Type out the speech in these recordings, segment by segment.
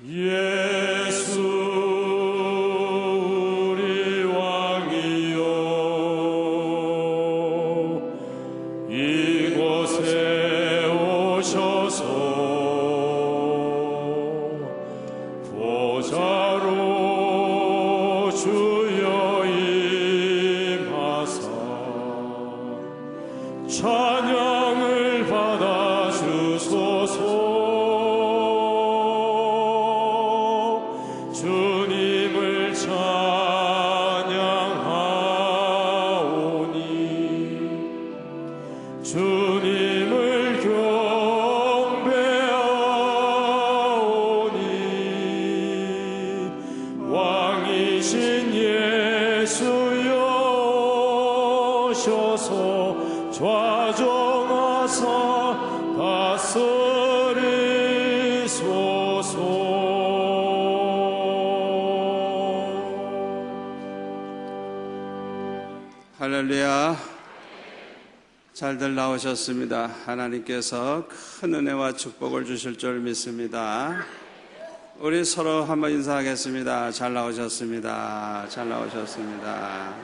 예수 우리 왕이여, 이곳에 오셔서 보좌로 주여 임하사 찬양을 받아 주소서. 주님을 찬양하오니 주님을 경배하오니 왕이신 예수여 오셔서 좌정하사 다스리소서. 할렐루야. 잘들 나오셨습니다. 하나님께서 큰 은혜와 축복을 주실 줄 믿습니다. 우리 서로 한번 인사하겠습니다. 잘 나오셨습니다. 잘 나오셨습니다.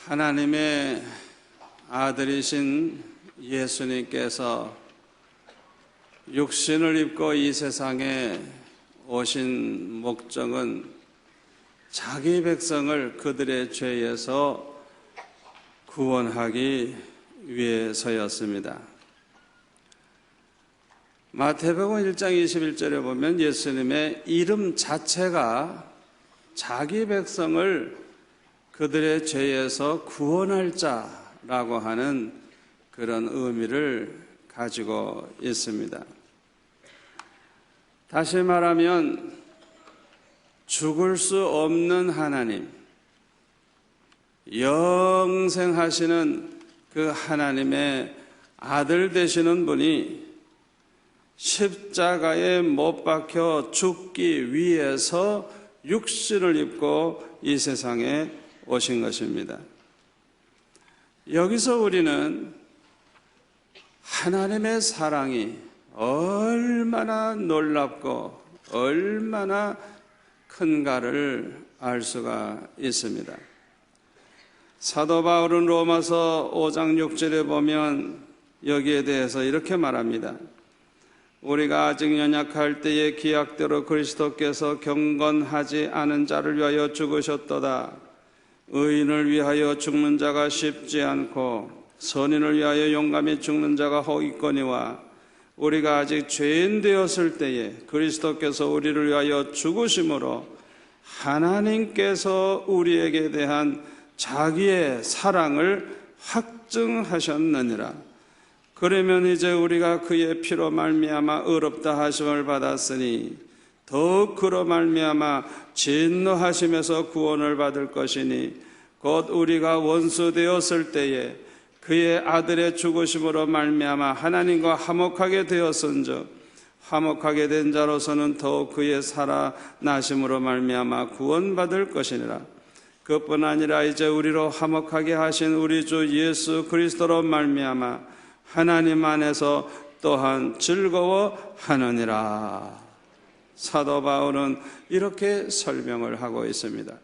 하나님의 아들이신 예수님께서 육신을 입고 이 세상에 오신 목적은 자기 백성을 그들의 죄에서 구원하기 위해서였습니다. 마태복음 1장 21절에 보면 예수님의 이름 자체가 자기 백성을 그들의 죄에서 구원할 자라고 하는 그런 의미를 가지고 있습니다. 다시 말하면 죽을 수 없는 하나님, 영생하시는 그 하나님의 아들 되시는 분이 십자가에 못 박혀 죽기 위해서 육신을 입고 이 세상에 오신 것입니다. 여기서 우리는 하나님의 사랑이 얼마나 놀랍고 얼마나 큰가를 알 수가 있습니다. 사도 바울은 로마서 5장 6절에 보면 여기에 대해서 이렇게 말합니다. 우리가 아직 연약할 때에 기약대로 그리스도께서 경건하지 않은 자를 위하여 죽으셨도다. 의인을 위하여 죽는 자가 쉽지 않고 선인을 위하여 용감히 죽는 자가 혹있거니와 우리가 아직 죄인 되었을 때에 그리스도께서 우리를 위하여 죽으심으로 하나님께서 우리에게 대한 자기의 사랑을 확증하셨느니라. 그러면 이제 우리가 그의 피로 말미암아 의롭다 하심을 받았으니 더욱 그로 말미암아 진노하심에서 구원을 받을 것이니 곧 우리가 원수 되었을 때에 그의 아들의 죽으심으로 말미암아 하나님과 화목하게 되었은즉 화목하게 된 자로서는 더욱 그의 살아나심으로 말미암아 구원받을 것이니라. 그뿐 아니라 이제 우리로 화목하게 하신 우리 주 예수 그리스도로 말미암아 하나님 안에서 또한 즐거워하느니라. 사도 바울은 이렇게 설명을 하고 있습니다.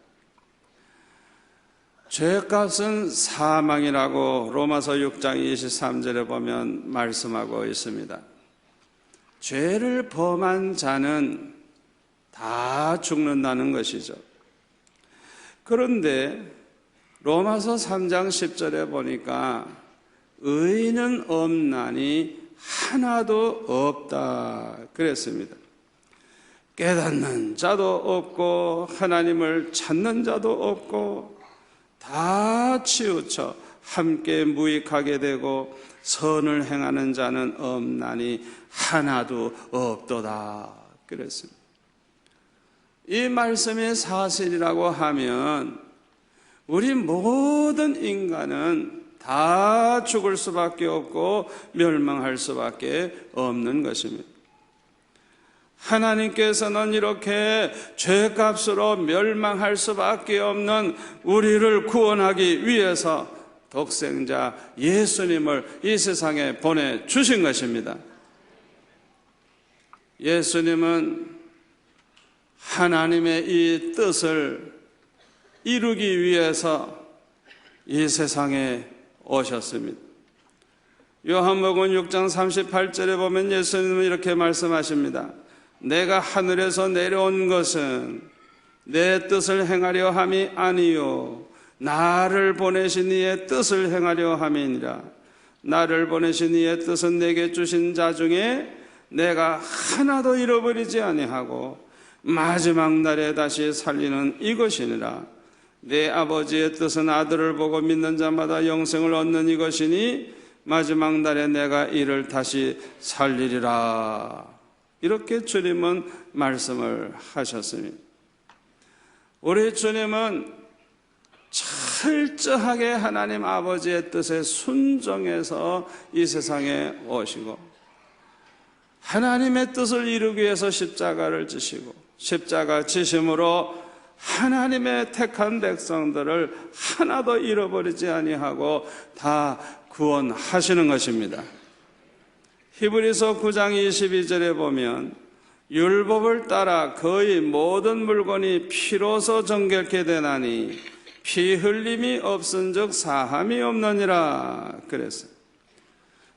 죄값은 사망이라고 로마서 6장 23절에 보면 말씀하고 있습니다. 죄를 범한 자는 다 죽는다는 것이죠. 그런데 로마서 3장 10절에 보니까 의인은 없나니 하나도 없다 그랬습니다. 깨닫는 자도 없고 하나님을 찾는 자도 없고 다 치우쳐 함께 무익하게 되고 선을 행하는 자는 없나니 하나도 없도다 그랬습니다. 이 말씀이 사실이라고 하면 우리 모든 인간은 다 죽을 수밖에 없고 멸망할 수밖에 없는 것입니다. 하나님께서는 이렇게 죄값으로 멸망할 수밖에 없는 우리를 구원하기 위해서 독생자 예수님을 이 세상에 보내주신 것입니다. 예수님은 하나님의 이 뜻을 이루기 위해서 이 세상에 오셨습니다. 요한복음 6장 38절에 보면 예수님은 이렇게 말씀하십니다. 내가 하늘에서 내려온 것은 내 뜻을 행하려 함이 아니요 나를 보내신 이의 뜻을 행하려 함이니라. 나를 보내신 이의 뜻은 내게 주신 자 중에 내가 하나도 잃어버리지 아니하고 마지막 날에 다시 살리는 이것이니라. 내 아버지의 뜻은 아들을 보고 믿는 자마다 영생을 얻는 이것이니 마지막 날에 내가 이를 다시 살리리라. 이렇게 주님은 말씀을 하셨습니다. 우리 주님은 철저하게 하나님 아버지의 뜻에 순종해서 이 세상에 오시고 하나님의 뜻을 이루기 위해서 십자가를 지시고 십자가 지심으로 하나님의 택한 백성들을 하나도 잃어버리지 아니하고 다 구원하시는 것입니다. 히브리서 9장 22절에 보면 율법을 따라 거의 모든 물건이 피로서 정결케 되나니 피 흘림이 없은즉 사함이 없느니라 그랬어요.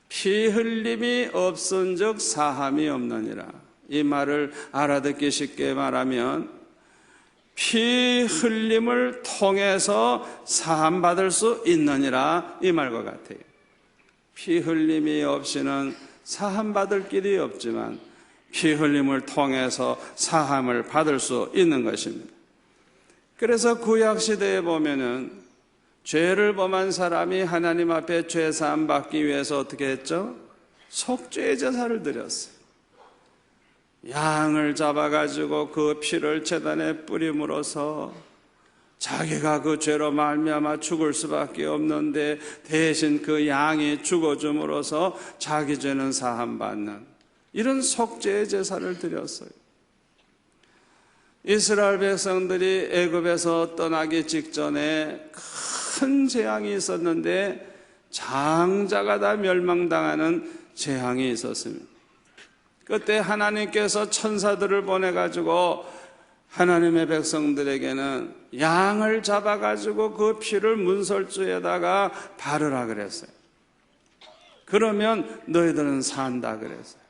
피 흘림이 없은즉 사함이 없느니라. 이 말을 알아듣기 쉽게 말하면 피 흘림을 통해서 사함 받을 수 있느니라 이 말과 같아요. 피 흘림이 없이는 사함 받을 길이 없지만 피 흘림을 통해서 사함을 받을 수 있는 것입니다. 그래서 구약 시대에 보면은 죄를 범한 사람이 하나님 앞에 죄 사함 받기 위해서 어떻게 했죠? 속죄 제사를 드렸어요. 양을 잡아가지고 그 피를 제단에 뿌림으로써 자기가 그 죄로 말미암아 죽을 수밖에 없는데 대신 그 양이 죽어줌으로써 자기 죄는 사함받는 이런 속죄 제사를 드렸어요. 이스라엘 백성들이 애굽에서 떠나기 직전에 큰 재앙이 있었는데 장자가 다 멸망당하는 재앙이 있었습니다. 그때 하나님께서 천사들을 보내가지고 하나님의 백성들에게는 양을 잡아가지고 그 피를 문설주에다가 바르라 그랬어요. 그러면 너희들은 산다 그랬어요.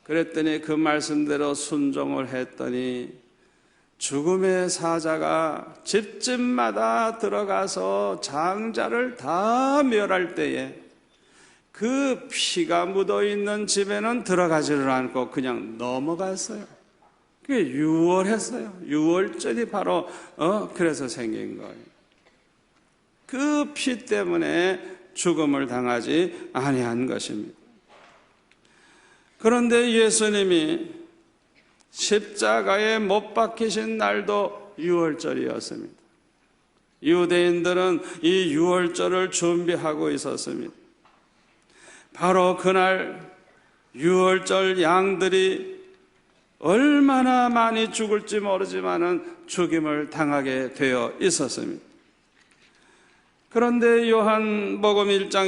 그랬더니 그 말씀대로 순종을 했더니 죽음의 사자가 집집마다 들어가서 장자를 다 멸할 때에 그 피가 묻어있는 집에는 들어가지를 않고 그냥 넘어갔어요. 그게 유월했어요. 유월절이 바로 그래서 생긴 거예요. 그 피 때문에 죽음을 당하지 아니한 것입니다. 그런데 예수님이 십자가에 못 박히신 날도 유월절이었습니다. 유대인들은 이 유월절을 준비하고 있었습니다. 바로 그날 유월절 양들이 얼마나 많이 죽을지 모르지만은 죽임을 당하게 되어 있었습니다. 그런데 요한복음 1장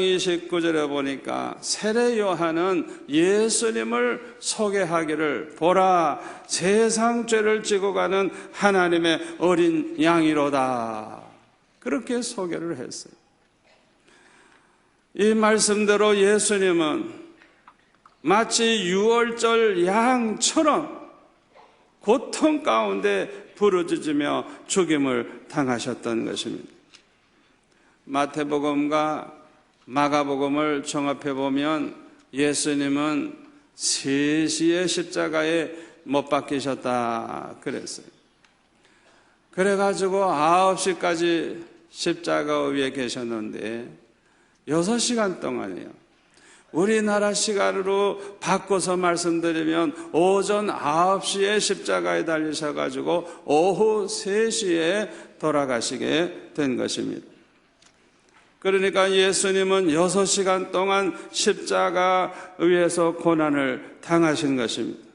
29절에 보니까 세례 요한은 예수님을 소개하기를 보라 세상 죄를 지고 가는 하나님의 어린 양이로다 그렇게 소개를 했어요. 이 말씀대로 예수님은 마치 유월절 양처럼 고통 가운데 부르짖으며 죽임을 당하셨던 것입니다. 마태복음과 마가복음을 종합해 보면 예수님은 3시에 십자가에 못 박히셨다 그랬어요. 그래가지고 9시까지 십자가 위에 계셨는데 6시간 동안이에요. 우리나라 시간으로 바꿔서 말씀드리면 오전 9시에 십자가에 달리셔가지고 오후 3시에 돌아가시게 된 것입니다. 그러니까 예수님은 6시간 동안 십자가 위에서 고난을 당하신 것입니다.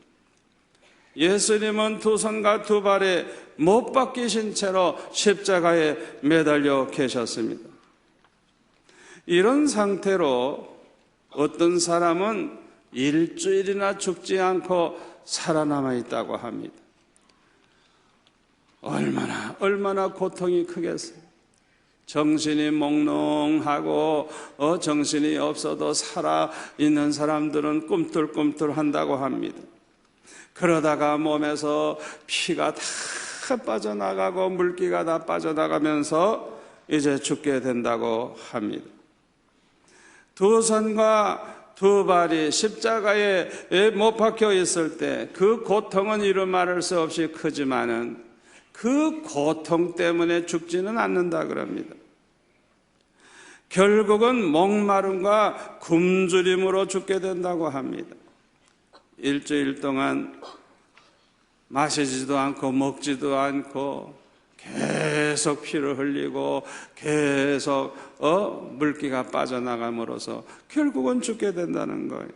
예수님은 2손과 2발에 못 박히신 채로 십자가에 매달려 계셨습니다. 이런 상태로 어떤 사람은 일주일이나 죽지 않고 살아남아 있다고 합니다. 얼마나 고통이 크겠어요. 정신이 몽롱하고 정신이 없어도 살아있는 사람들은 꿈틀꿈틀 한다고 합니다. 그러다가 몸에서 피가 다 빠져나가고 물기가 다 빠져나가면서 이제 죽게 된다고 합니다. 두 손과 두 발이 십자가에 못 박혀 있을 때 그 고통은 이루 말할 수 없이 크지만은 그 고통 때문에 죽지는 않는다 그럽니다. 결국은 목마름과 굶주림으로 죽게 된다고 합니다. 일주일 동안 마시지도 않고 먹지도 않고 계속 피를 흘리고 계속 물기가 빠져나감으로써 결국은 죽게 된다는 거예요.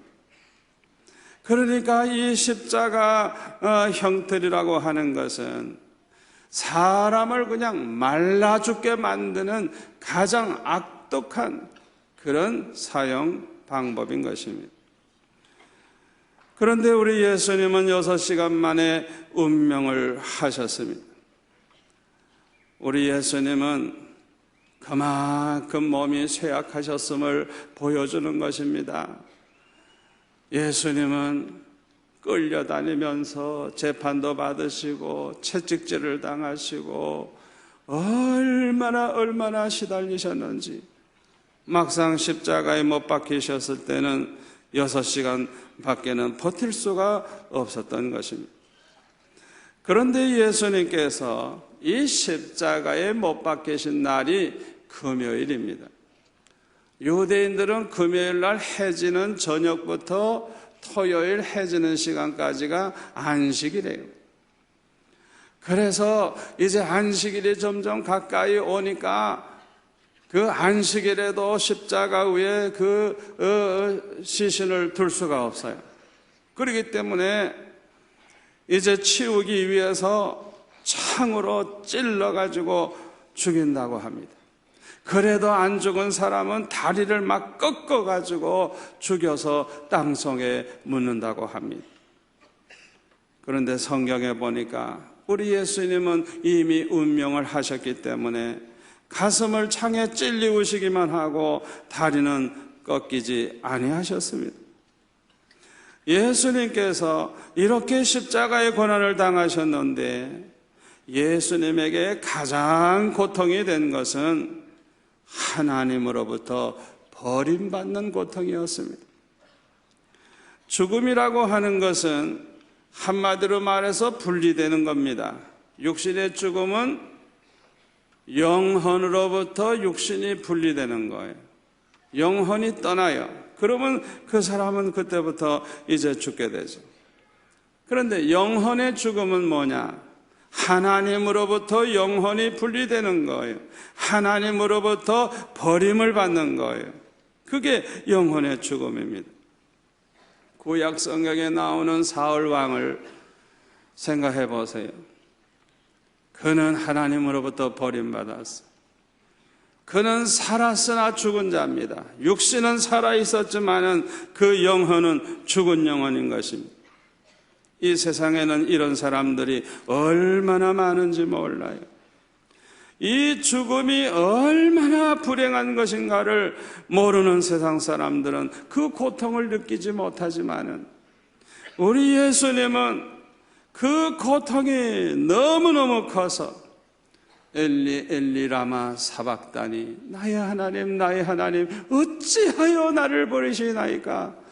그러니까 이 십자가 형틀이라고 하는 것은 사람을 그냥 말라 죽게 만드는 가장 악독한 그런 사형 방법인 것입니다. 그런데 우리 예수님은 6시간 만에 운명을 하셨습니다. 우리 예수님은 그만큼 몸이 쇠약하셨음을 보여주는 것입니다. 예수님은 끌려다니면서 재판도 받으시고 채찍질을 당하시고 얼마나 시달리셨는지, 막상 십자가에 못 박히셨을 때는 6시간 밖에는 버틸 수가 없었던 것입니다. 그런데 예수님께서 이 십자가에 못 박히신 날이 금요일입니다. 유대인들은 금요일 날 해지는 저녁부터 토요일 해지는 시간까지가 안식이래요. 그래서 이제 안식일이 점점 가까이 오니까 그 안식일에도 십자가 위에 그 시신을 둘 수가 없어요. 그렇기 때문에 이제 치우기 위해서 창으로 찔러가지고 죽인다고 합니다. 그래도 안 죽은 사람은 다리를 막 꺾어가지고 죽여서 땅속에 묻는다고 합니다. 그런데 성경에 보니까 우리 예수님은 이미 운명을 하셨기 때문에 가슴을 창에 찔리우시기만 하고 다리는 꺾이지 아니하셨습니다. 예수님께서 이렇게 십자가의 고난을 당하셨는데 예수님에게 가장 고통이 된 것은 하나님으로부터 버림받는 고통이었습니다. 죽음이라고 하는 것은 한마디로 말해서 분리되는 겁니다. 육신의 죽음은 영혼으로부터 육신이 분리되는 거예요. 영혼이 떠나요. 그러면 그 사람은 그때부터 이제 죽게 되죠. 그런데 영혼의 죽음은 뭐냐? 하나님으로부터 영혼이 분리되는 거예요. 하나님으로부터 버림을 받는 거예요. 그게 영혼의 죽음입니다. 구약 성경에 나오는 사울 왕을 생각해 보세요. 그는 하나님으로부터 버림받았어요. 그는 살았으나 죽은 자입니다. 육신은 살아 있었지만은 그 영혼은 죽은 영혼인 것입니다. 이 세상에는 이런 사람들이 얼마나 많은지 몰라요. 이 죽음이 얼마나 불행한 것인가를 모르는 세상 사람들은 그 고통을 느끼지 못하지만은 우리 예수님은 그 고통이 너무너무 커서 엘리 엘리 라마 사박다니, 나의 하나님 어찌하여 나를 버리셨나이까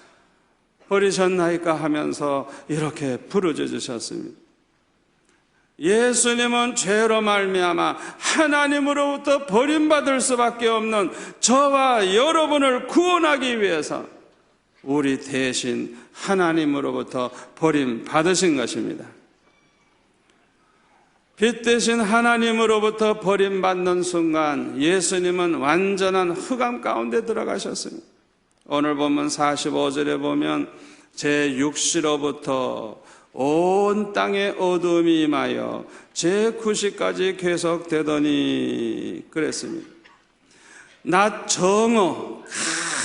하면서 이렇게 부르짖 주셨습니다. 예수님은 죄로 말미암아 하나님으로부터 버림받을 수밖에 없는 저와 여러분을 구원하기 위해서 우리 대신 하나님으로부터 버림받으신 것입니다. 빛 대신 하나님으로부터 버림받는 순간 예수님은 완전한 흑암 가운데 들어가셨습니다. 오늘 보면 45절에 보면 제 육시로부터 온 땅에 어둠이 임하여 제 9시까지 계속되더니 그랬습니다. 낮 정오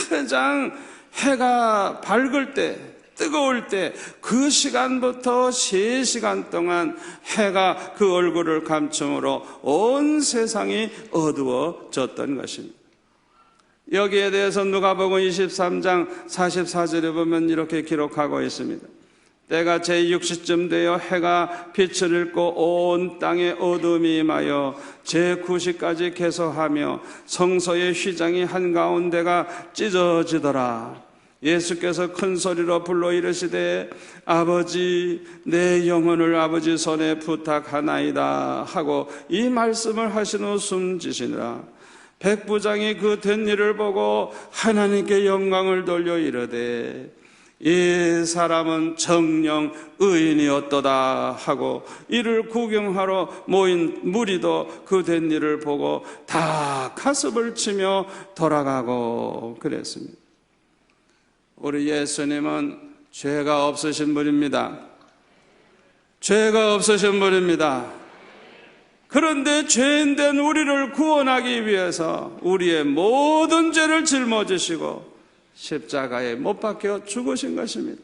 가장 해가 밝을 때, 뜨거울 때 그 시간부터 3시간 동안 해가 그 얼굴을 감춤으로 온 세상이 어두워졌던 것입니다. 여기에 대해서 누가복음 23장 44절에 보면 이렇게 기록하고 있습니다. 때가 제6시쯤 되어 해가 빛을 잃고 온 땅에 어둠이 임하여 제9시까지 계속하며 성소의 휘장이 한가운데가 찢어지더라. 예수께서 큰 소리로 불러 이르시되 아버지 내 영혼을 아버지 손에 부탁하나이다 하고 이 말씀을 하신 후 숨지시니라. 백부장이 그 된 일을 보고 하나님께 영광을 돌려 이르되 이 사람은 정녕 의인이었도다 하고 이를 구경하러 모인 무리도 그 된 일을 보고 다 가슴을 치며 돌아가고 그랬습니다. 우리 예수님은 죄가 없으신 분입니다. 죄가 없으신 분입니다. 그런데 죄인된 우리를 구원하기 위해서 우리의 모든 죄를 짊어지시고 십자가에 못 박혀 죽으신 것입니다.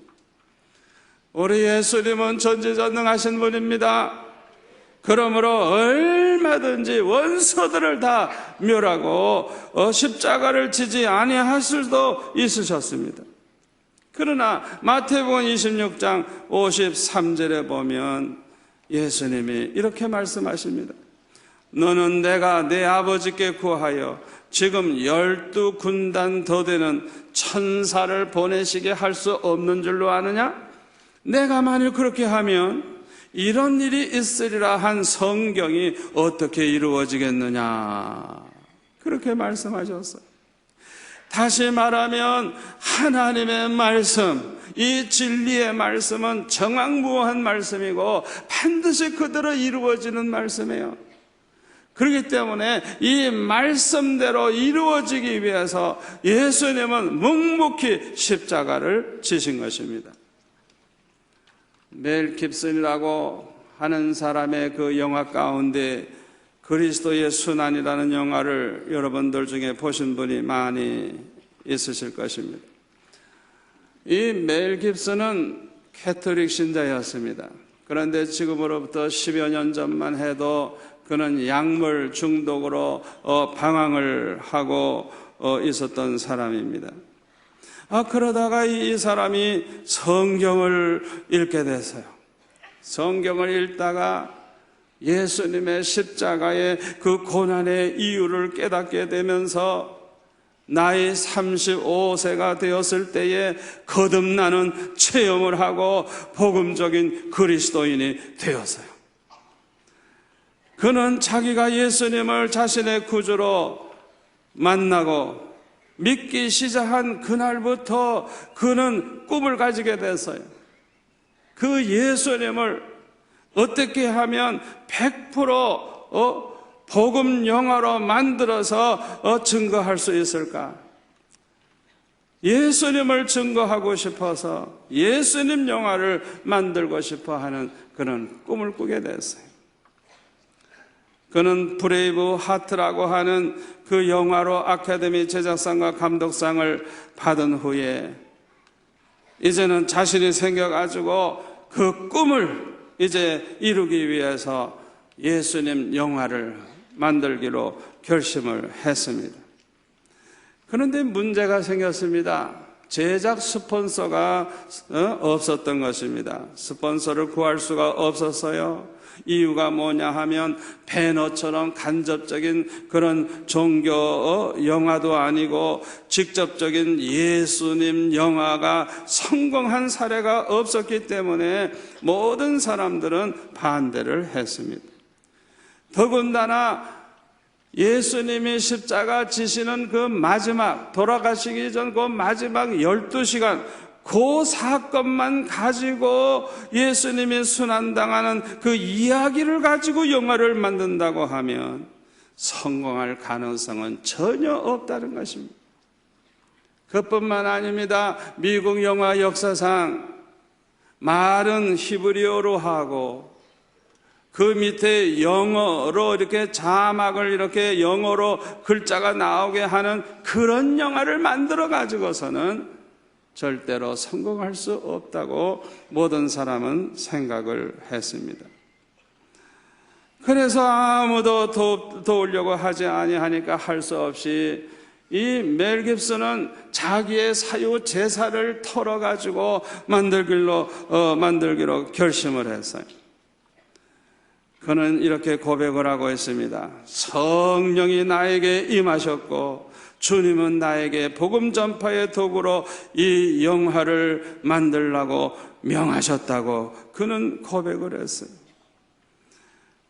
우리 예수님은 전지전능하신 분입니다. 그러므로 얼마든지 원수들을 다 멸하고 십자가를 지지 아니하실 수도 있으셨습니다. 그러나 마태복음 26장 53절에 보면 예수님이 이렇게 말씀하십니다. 너는 내가 내 아버지께 구하여 지금 12군단 더 되는 천사를 보내시게 할 수 없는 줄로 아느냐? 내가 만일 그렇게 하면 이런 일이 있으리라 한 성경이 어떻게 이루어지겠느냐? 그렇게 말씀하셨어요. 다시 말하면 하나님의 말씀, 이 진리의 말씀은 정확무한 말씀이고 반드시 그대로 이루어지는 말씀이에요. 그렇기 때문에 이 말씀대로 이루어지기 위해서 예수님은 묵묵히 십자가를 지신 것입니다. 멜 깁슨이라고 하는 사람의 그 영화 가운데 그리스도의 순환이라는 영화를 여러분들 중에 보신 분이 많이 있으실 것입니다. 이 멜 깁슨은 캐톨릭 신자였습니다. 그런데 지금으로부터 10여 년 전만 해도 그는 약물 중독으로 방황을 하고 있었던 사람입니다. 그러다가 이 사람이 성경을 읽게 됐어요. 성경을 읽다가 예수님의 십자가의 그 고난의 이유를 깨닫게 되면서 나이 35세가 되었을 때에 거듭나는 체험을 하고 복음적인 그리스도인이 되었어요. 그는 자기가 예수님을 자신의 구주로 만나고 믿기 시작한 그날부터 그는 꿈을 가지게 됐어요. 그 예수님을 어떻게 하면 100% 복음 영화로 만들어서 증거할 수 있을까? 예수님을 증거하고 싶어서 예수님 영화를 만들고 싶어 하는 그런 꿈을 꾸게 됐어요. 그는 브레이브 하트라고 하는 그 영화로 아카데미 제작상과 감독상을 받은 후에 이제는 자신이 생겨가지고 그 꿈을 이제 이루기 위해서 예수님 영화를 만들기로 결심을 했습니다. 그런데 문제가 생겼습니다. 제작 스폰서가 없었던 것입니다. 스폰서를 구할 수가 없었어요. 이유가 뭐냐 하면 배너처럼 간접적인 그런 종교 영화도 아니고 직접적인 예수님 영화가 성공한 사례가 없었기 때문에 모든 사람들은 반대를 했습니다. 더군다나 예수님이 십자가 지시는 그 마지막, 돌아가시기 전 그 마지막 12시간, 그 사건만 가지고 예수님이 순환당하는 그 이야기를 가지고 영화를 만든다고 하면 성공할 가능성은 전혀 없다는 것입니다. 그뿐만 아닙니다. 미국 영화 역사상 말은 히브리어로 하고 그 밑에 영어로 이렇게 자막을 이렇게 영어로 글자가 나오게 하는 그런 영화를 만들어 가지고서는 절대로 성공할 수 없다고 모든 사람은 생각을 했습니다. 그래서 아무도 도우려고 하지 아니하니까 할 수 없이 이 멜 깁슨은 자기의 사유 제사를 털어가지고 만들기로 결심을 했어요. 그는 이렇게 고백을 하고 있습니다. 성령이 나에게 임하셨고 주님은 나에게 복음 전파의 도구로 이 영화를 만들라고 명하셨다고 그는 고백을 했어요.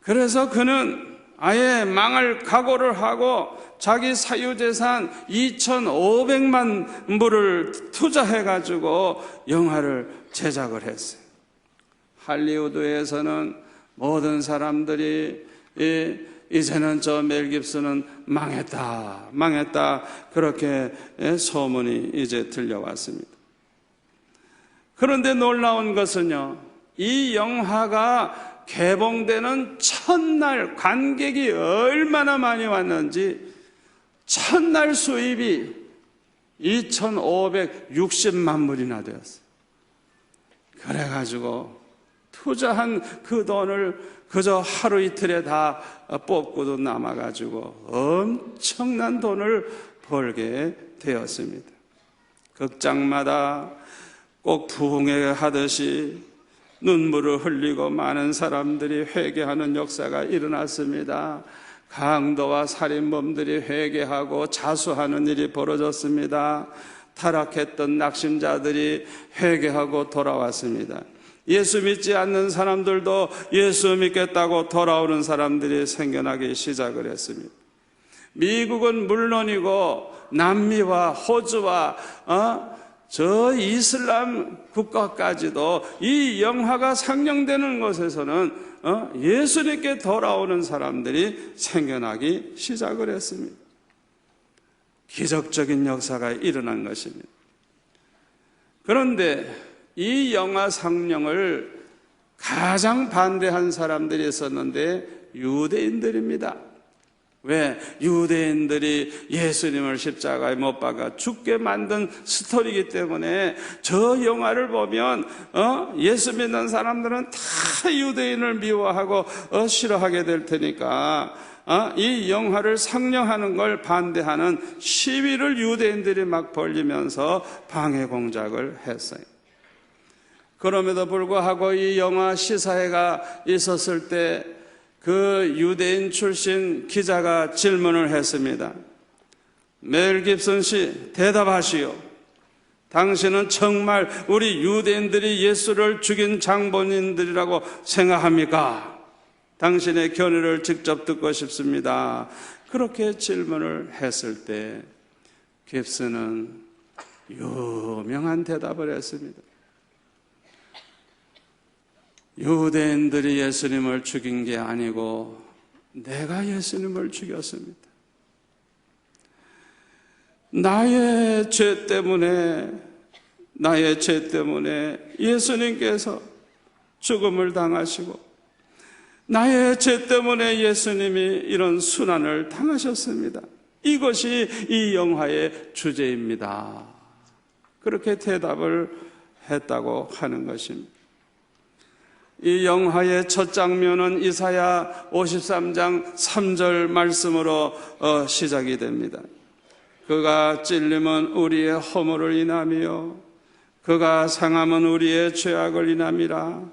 그래서 그는 아예 망할 각오를 하고 자기 사유재산 2,500만 불을 투자해가지고 영화를 제작을 했어요. 할리우드에서는 모든 사람들이 이제는 저 멜 깁슨은 망했다 그렇게 소문이 이제 들려왔습니다. 그런데 놀라운 것은요, 이 영화가 개봉되는 첫날 관객이 얼마나 많이 왔는지 첫날 수입이 2,560만 불이나 되었어요. 그래가지고 투자한 그 돈을 그저 하루 이틀에 다 뽑고도 남아가지고 엄청난 돈을 벌게 되었습니다. 극장마다 꼭 부흥회하듯이 눈물을 흘리고 많은 사람들이 회개하는 역사가 일어났습니다. 강도와 살인범들이 회개하고 자수하는 일이 벌어졌습니다. 타락했던 낙심자들이 회개하고 돌아왔습니다. 예수 믿지 않는 사람들도 예수 믿겠다고 돌아오는 사람들이 생겨나기 시작을 했습니다. 미국은 물론이고 남미와 호주와 저 이슬람 국가까지도 이 영화가 상영되는 곳에서는 예수님께 돌아오는 사람들이 생겨나기 시작을 했습니다. 기적적인 역사가 일어난 것입니다. 그런데 이 영화 상영을 가장 반대한 사람들이 있었는데 유대인들입니다. 왜? 유대인들이 예수님을 십자가에 못 박아 죽게 만든 스토리이기 때문에 저 영화를 보면 예수 믿는 사람들은 다 유대인을 미워하고 싫어하게 될 테니까 이 영화를 상영하는 걸 반대하는 시위를 유대인들이 막 벌이면서 방해 공작을 했어요. 그럼에도 불구하고 이 영화 시사회가 있었을 때 그 유대인 출신 기자가 질문을 했습니다. 멜 깁슨 씨, 대답하시오. 당신은 정말 우리 유대인들이 예수를 죽인 장본인들이라고 생각합니까? 당신의 견해를 직접 듣고 싶습니다. 그렇게 질문을 했을 때 깁슨은 유명한 대답을 했습니다. 유대인들이 예수님을 죽인 게 아니고 내가 예수님을 죽였습니다. 나의 죄 때문에 예수님께서 죽음을 당하시고 나의 죄 때문에 예수님이 이런 순환을 당하셨습니다. 이것이 이 영화의 주제입니다. 그렇게 대답을 했다고 하는 것입니다. 이 영화의 첫 장면은 이사야 53장 3절 말씀으로 시작이 됩니다. 그가 찔림은 우리의 허물을 인함이요 그가 상함은 우리의 죄악을 인함이라.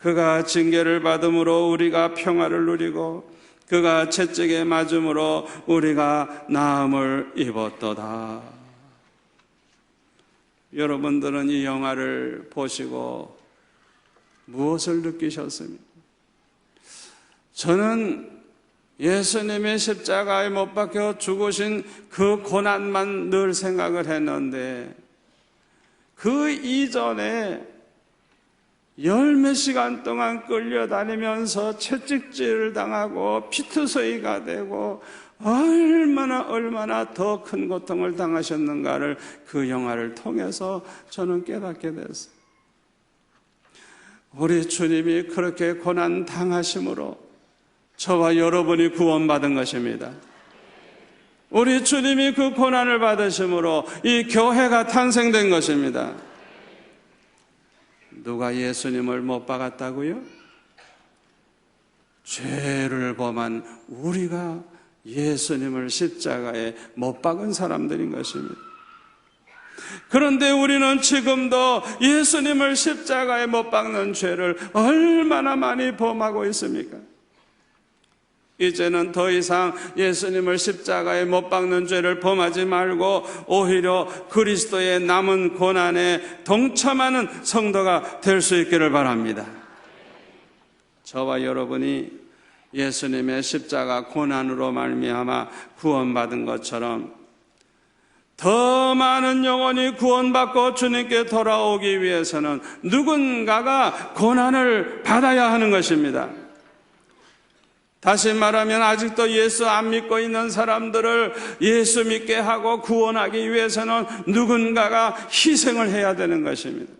그가 징계를 받음으로 우리가 평화를 누리고 그가 채찍에 맞음으로 우리가 나음을 입었도다. 여러분들은 이 영화를 보시고 무엇을 느끼셨습니까? 저는 예수님의 십자가에 못 박혀 죽으신 그 고난만 늘 생각을 했는데 그 이전에 열몇 시간 동안 끌려다니면서 채찍질을 당하고 피투성이가 되고 얼마나 더 큰 고통을 당하셨는가를 그 영화를 통해서 저는 깨닫게 됐어요. 우리 주님이 그렇게 고난 당하심으로 저와 여러분이 구원받은 것입니다. 우리 주님이 그 고난을 받으심으로 이 교회가 탄생된 것입니다. 누가 예수님을 못 박았다고요? 죄를 범한 우리가 예수님을 십자가에 못 박은 사람들인 것입니다. 그런데 우리는 지금도 예수님을 십자가에 못 박는 죄를 얼마나 많이 범하고 있습니까? 이제는 더 이상 예수님을 십자가에 못 박는 죄를 범하지 말고 오히려 그리스도의 남은 고난에 동참하는 성도가 될 수 있기를 바랍니다. 저와 여러분이 예수님의 십자가 고난으로 말미암아 구원받은 것처럼 더 많은 영혼이 구원받고 주님께 돌아오기 위해서는 누군가가 고난을 받아야 하는 것입니다. 다시 말하면 아직도 예수 안 믿고 있는 사람들을 예수 믿게 하고 구원하기 위해서는 누군가가 희생을 해야 되는 것입니다.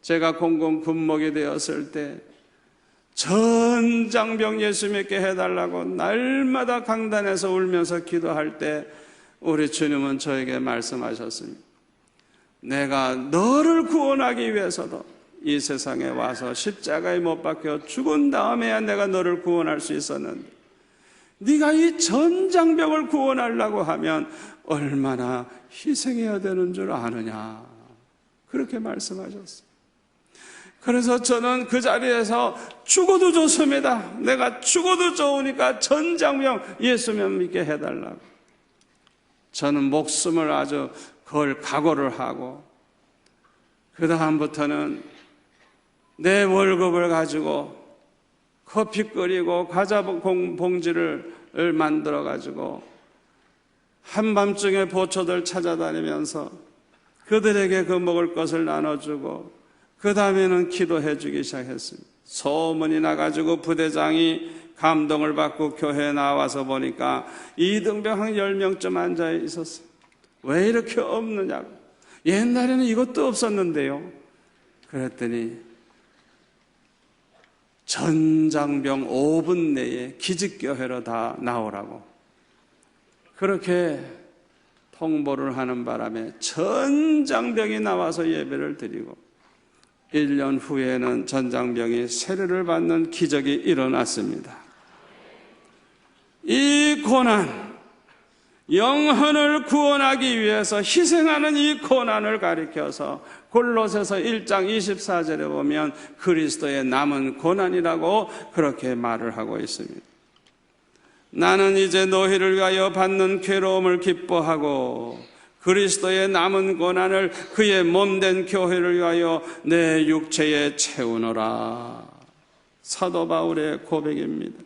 제가 공공 군목이 되었을 때 전장병 예수 믿게 해달라고 날마다 강단에서 울면서 기도할 때 우리 주님은 저에게 말씀하셨습니다. 내가 너를 구원하기 위해서도 이 세상에 와서 십자가에 못 박혀 죽은 다음에야 내가 너를 구원할 수 있었는데 네가 이 전장병을 구원하려고 하면 얼마나 희생해야 되는 줄 아느냐, 그렇게 말씀하셨어요. 그래서 저는 그 자리에서 죽어도 좋습니다. 내가 죽어도 좋으니까 전장병 예수님 믿게 해달라고. 저는 목숨을 아주 걸 각오를 하고 그 다음부터는 내 월급을 가지고 커피 끓이고 과자 봉지를 만들어 가지고 한밤중에 보초들 찾아다니면서 그들에게 그 먹을 것을 나눠주고 그 다음에는 기도해 주기 시작했습니다. 소문이 나가지고 부대장이 감동을 받고 교회에 나와서 보니까 이등병 한 10명쯤 앉아 있었어요. 왜 이렇게 없느냐고. 옛날에는 이것도 없었는데요. 그랬더니 전장병 5분 내에 기직교회로 다 나오라고 그렇게 통보를 하는 바람에 전장병이 나와서 예배를 드리고 1년 후에는 전장병이 세례를 받는 기적이 일어났습니다. 이 고난, 영혼을 구원하기 위해서 희생하는 이 고난을 가리켜서 골로새서 1장 24절에 보면 그리스도의 남은 고난이라고 그렇게 말을 하고 있습니다. 나는 이제 너희를 위하여 받는 괴로움을 기뻐하고 그리스도의 남은 고난을 그의 몸된 교회를 위하여 내 육체에 채우노라. 사도 바울의 고백입니다.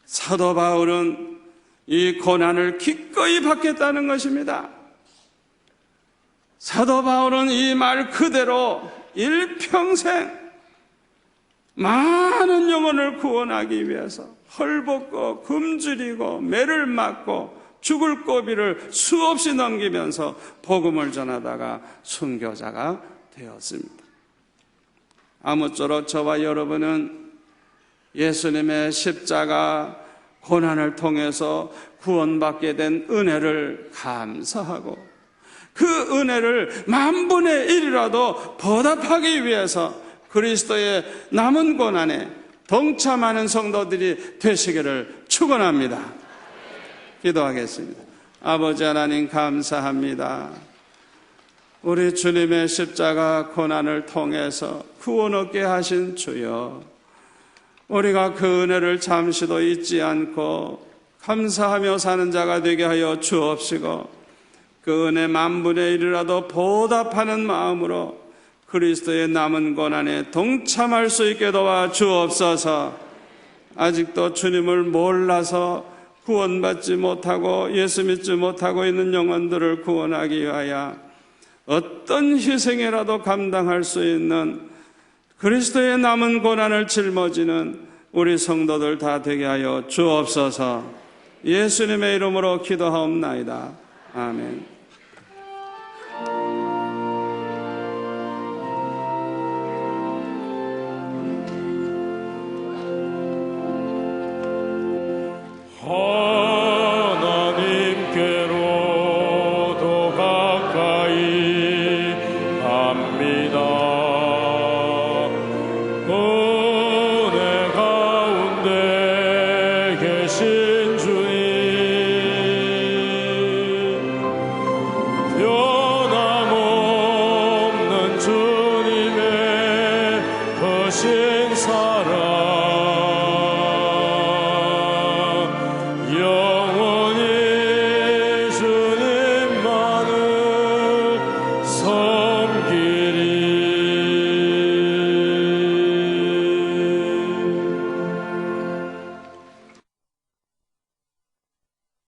사도 바울은 이 고난을 기꺼이 받겠다는 것입니다. 사도 바울은 이 말 그대로 일평생 많은 영혼을 구원하기 위해서 헐벗고 굶주리고 매를 맞고 죽을 고비를 수없이 넘기면서 복음을 전하다가 순교자가 되었습니다. 아무쪼록 저와 여러분은 예수님의 십자가 고난을 통해서 구원받게 된 은혜를 감사하고 그 은혜를 10,000분의 1이라도 보답하기 위해서 그리스도의 남은 고난에 동참하는 성도들이 되시기를 축원합니다. 기도하겠습니다. 아버지 하나님 감사합니다. 우리 주님의 십자가 고난을 통해서 구원 얻게 하신 주여, 우리가 그 은혜를 잠시도 잊지 않고 감사하며 사는 자가 되게 하여 주옵시고 그 은혜 10,000분의 1이라도 보답하는 마음으로 그리스도의 남은 고난에 동참할 수 있게 도와 주옵소서. 아직도 주님을 몰라서 구원받지 못하고 예수 믿지 못하고 있는 영혼들을 구원하기 위하여 어떤 희생이라도 감당할 수 있는 그리스도의 남은 고난을 짊어지는 우리 성도들 다 되게 하여 주옵소서. 예수님의 이름으로 기도하옵나이다. 아멘. 영